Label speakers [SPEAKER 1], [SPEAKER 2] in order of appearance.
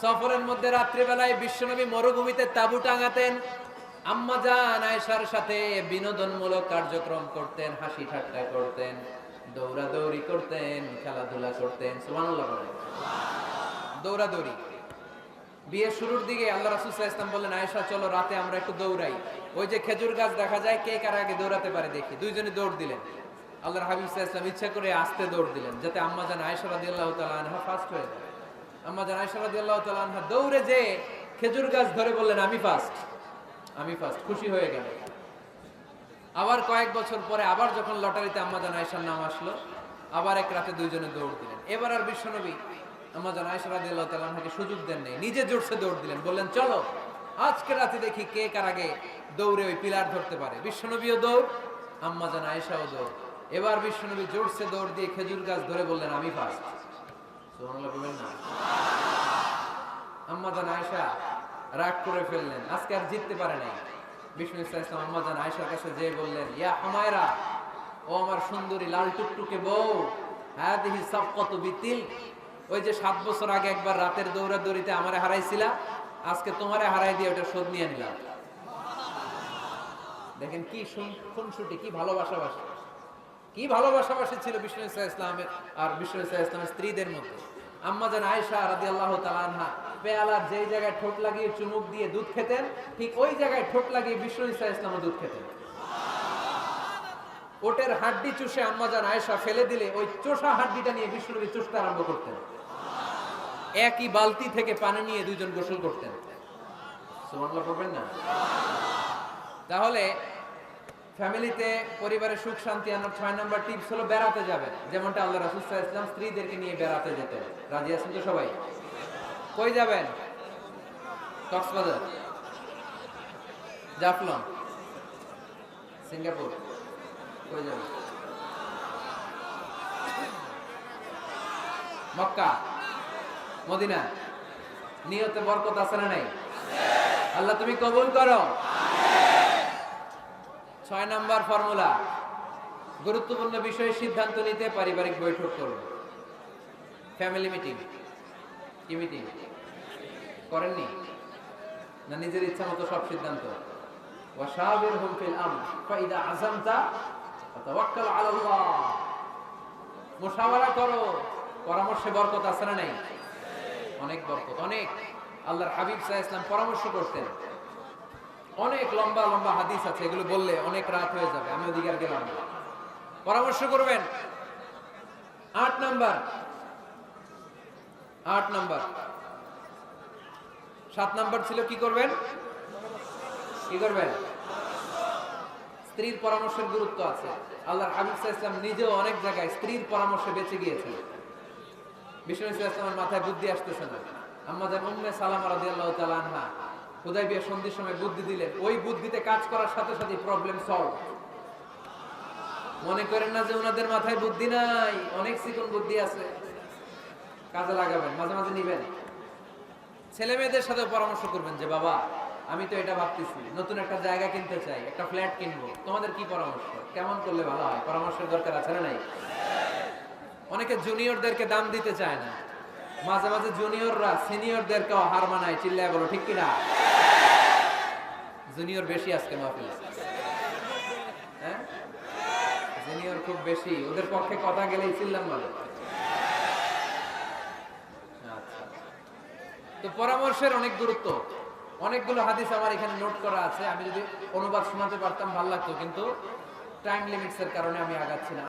[SPEAKER 1] সফরের মধ্যে রাত্রিবেলায় বিশ্বনবী মরুভূমিতে তাঁবু টাঙাতেন। আম্মা জান আয়েশার সাথে বিনোদনমূলক কার্যক্রম করতেন, হাসি ঠাট্টা করতেন, দৌড়াদৌড়ি করতেন, খেলাধুলা করতেন। সুবহানাল্লাহ বলেন। দৌড়াদৌড়ি। বিয়ের শুরুর দিকে আল্লাহ রাসূল সাল্লাল্লাহু আলাইহি ওয়াসাল্লাম বললেন, আয়েশা চলো রাতে আমরা একটু দৌড়াই, ওই যে খেজুর গাছ দেখা যায়, কে কার আগে দৌড়াতে পারে দেখি। দুইজনে দৌড় দিলেন। আল্লাহর হাবিব সাল্লাল্লাহু আলাইহি ওয়াসাল্লাম ইচ্ছা করে আস্তে দৌড় দিলেন, যাতে আম্মা জান আয়েশা রাদিয়াল্লাহু তাআলা আনহা ফার্স্ট হয়ে যায়। আম্মা জান আয়েশা রাদিয়াল্লাহু তাআলা আনহা দৌড়ে যে খেজুর গাছ ধরে বললেন, আমি ফার্স্ট, আমি ফার্স্ট, খুশি হয়ে গেল। আবার কয়েক বছর পরে আবার যখন লটারিতে আম্মা জান আয়েশার নাম আসলো, আবার এক রাতে দুইজনে দৌড় দিলেন। এবার আর বিশ্বনবী আম্মা জান আয়েশা রাদিয়াল্লাহু তাআলা আনহাকে সুযোগ দেন নাই, নিজে জোরসে দৌড় দিলেন, বললেন চলো আজকে রাতে দেখি কে কার আগে দৌড়ে ওই পিলার ধরতে পারে। বিশ্বনবীও দৌড়, আম্মা জান আয়েশাও দৌড়। এবার বিশ্বনবী জোরসে দৌড় দিয়ে খেজুর গাছ ধরে বললেন, আমি ফার্স্ট। সুবহানাল্লাহ বলবেন না? আম্মা জান আয়েশা রাগ করে ফেললেন, আজকে আর জিততে পারে নাই। বিষ্ণু ইসলাম আম্মা জান আয়েশার কাছে যেয়ে বললেন, ইয়া হুমায়রা, ও আমার সুন্দরী লাল টুকটুকে বউ, হাদিহি সাফকাতু বিতিল, ওই যে 7 বছর আগে একবার রাতের দৌড়াদৌড়িতে আমারে হারাইছিলা, আজকে তোমারে হারাই দিয়ে ওটা শোধ নিয়ে নিলাম। দেখেন কি খুনসুটি, কি ভালোবাসাবাসি, কি ভালোবাসাবাসি ছিল বিষ্ণু ইসলামের আর বিষ্ণু ইসলামের স্ত্রীদের মধ্যে। আম্মা জান আয়েশা রাদিয়াল্লাহু তাআলা আনহা পেয়ালার যেই জায়গায় ঠোঁট লাগিয়ে চুমুক দিয়ে দুধ খেতেন, ঠিক ওই জায়গায় ঠোঁট লাগিয়ে বিষ্ণু ইসলামও দুধ খেতেন। ওটের হাড্ডি চুষে আম্মা জান আয়েশা ফেলে দিলে ওই চোষা হাড্ডিটা নিয়ে বিষ্ণুনবী চুষতে আরম্ভ করতেন। একই বালতি থেকে পানি নিয়ে দুইজন গোসল করতেন। সুবহানাল্লাহ বলবেন না? তাহলে ফ্যামিলিতে পরিবারের সুখ শান্তি আনার 6 নাম্বার টিপস হলো বেড়াতে যাবেন, যেমনটা আল্লাহ রাসূল সাল্লাল্লাহু আলাইহি ওয়াসাল্লাম স্ত্রীদেরকে নিয়ে বেড়াতে যেতেন। রাজি আছেন তো সবাই? কই যাবেন? কক্সবাজার, জাফলং, সিঙ্গাপুর, কই যাবেন? মক্কা, মদিনা। নিয়তে বরকত আছে না নাই? আল্লাহ তুমি কবুল করো। 6 নাম্বার ফর্মুলা, গুরুত্বপূর্ণ বিষয়ে সিদ্ধান্ত নিতে পারিবারিক বৈঠক করুন। Family meeting. কি মিটিং করেননি? না নিজের ইচ্ছা মতো সব সিদ্ধান্ত? ওয়াশাবিরহুম ফিল আমর ফাইদা আযামতা ফাতাওয়াক্কাল আলাল্লাহ। মুশাওয়ারা করো, পরামর্শে বরকত আছে না নাই? অনেক বরকত, অনেক। আল্লাহর হাবিব সাল্লাল্লাহু আলাইহি ওয়াসাল্লাম পরামর্শ করতেন। অনেক লম্বা লম্বা হাদিস আছে, এগুলো বললে অনেক রাত হয়ে যাবে, আমি ওদিকে আর গেলাম না। পরামর্শ করবেন। 8 নাম্বার, 8 নাম্বার। 7 নাম্বার ছিল কি করবেন? কি করবেন? স্ত্রীর পরামর্শের গুরুত্ব আছে। আল্লাহর হাবিব সাল্লাল্লাহু আলাইহি ওয়াসাল্লাম নিজেও অনেক জায়গায় স্ত্রীর পরামর্শে বেঁচে গিয়েছেন। বিষ্ণু সাল্লাল্লাহু আলাইহি ওয়াসাল্লামের মাথায় বুদ্ধি আসতেছে না, আম্মা জান উম্মে সালামা রাদিয়াল্লাহু তাআলা আনহা হুদায়বিয়া সন্ধির সময় বুদ্ধি দিলেন, ওই বুদ্ধিতে কাজ করার সাথে সাথে প্রবলেম সলভ। মনে করেন না যে ওনাদের মাথায় বুদ্ধি নাই, অনেক চিকন বুদ্ধি আছে, কাজে লাগাবেন, মাঝে মাঝে নিবেন। ছেলে মেয়েদের সাথে পরামর্শ করবেন যে বাবা আমি তো এটা ভাবতেছি, নতুন একটা জায়গা কিনতে চাই, একটা ফ্ল্যাট কিনবো, তোমাদের কি পরামর্শ, কেমন করলে ভালো হয়? পরামর্শের দরকার আছে না নাই? অনেকে জুনিয়রদেরকে দাম দিতে চায় না, মাঝে মাঝে জুনিয়ররা সিনিয়রদেরকেও হার মানায়। চিল্লায় বলো ঠিক কিনা? জুনিয়র বেশি আজকে মাহফিলে, হ্যাঁ জুনিয়র খুব বেশি, ওদের পক্ষে কথা গেলেই চিল্লাম বলে। আচ্ছা, তো পরামর্শের অনেক গুরুত্ব। অনেকগুলো হাদিস আমার এখানে নোট করা আছে, আমি যদি অনুবাদ শোনাতে পারতাম ভালো লাগতো, কিন্তু টাইম লিমিটস এর কারণে আমি আগাচ্ছি না।